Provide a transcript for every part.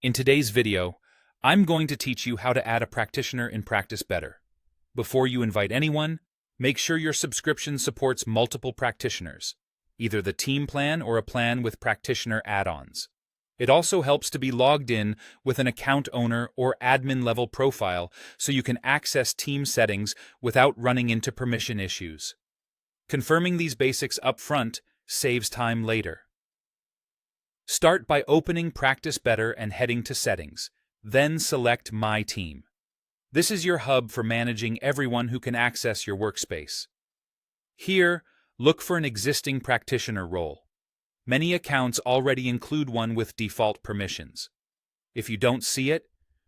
In today's video, I'm going to teach you how to add a practitioner in Practice Better. Before you invite anyone, make sure your subscription supports multiple practitioners, either the team plan or a plan with practitioner add-ons. It also helps to be logged in with an account owner or admin level profile so you can access team settings without running into permission issues. Confirming these basics up front saves time later. Start by opening Practice Better and heading to Settings, then select My Team. This is your hub for managing everyone who can access your workspace. Here, look for an existing practitioner role. Many accounts already include one with default permissions. If you don't see it,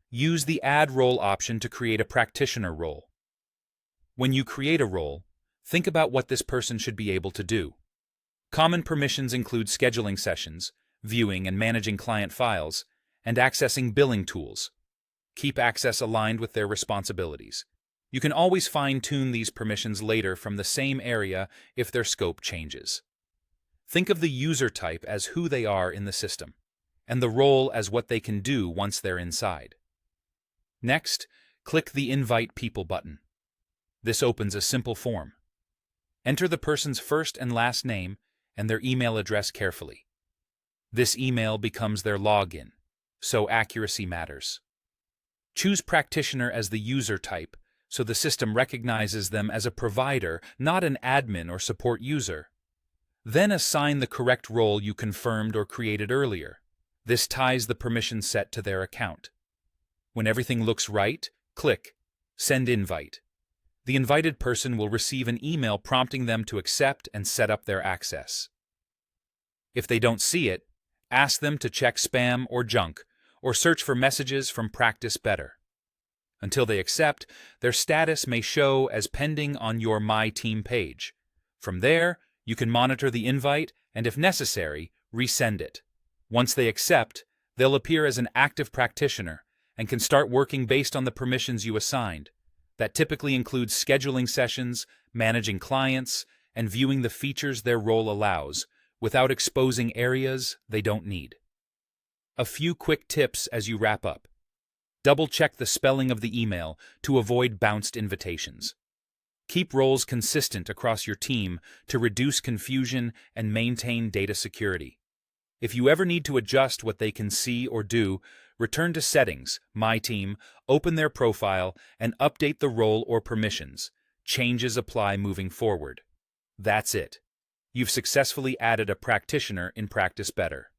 use the Add Role option to create a practitioner role. When you create a role, think about what this person should be able to do. Common permissions include scheduling sessions, viewing and managing client files, and accessing billing tools. Keep access aligned with their responsibilities. You can always fine-tune these permissions later from the same area if their scope changes. Think of the user type as who they are in the system, and the role as what they can do once they're inside. Next, click the Invite People button. This opens a simple form. Enter the person's first and last name and their email address carefully. This email becomes their login, so accuracy matters. Choose Practitioner as the user type so the system recognizes them as a provider, not an admin or support user. Then assign the correct role you confirmed or created earlier. This ties the permission set to their account. When everything looks right, click Send Invite. The invited person will receive an email prompting them to accept and set up their access. If they don't see it, ask them to check spam or junk, or search for messages from Practice Better. Until they accept, their status may show as pending on your My Team page. From there, you can monitor the invite and, if necessary, resend it. Once they accept, they'll appear as an active practitioner and can start working based on the permissions you assigned. That typically includes scheduling sessions, managing clients, and viewing the features their role allows, without exposing areas they don't need. A few quick tips as you wrap up. Double-check the spelling of the email to avoid bounced invitations. Keep roles consistent across your team to reduce confusion and maintain data security. If you ever need to adjust what they can see or do, return to Settings, My Team, open their profile, and update the role or permissions. Changes apply moving forward. That's it. You've successfully added a practitioner in Practice Better.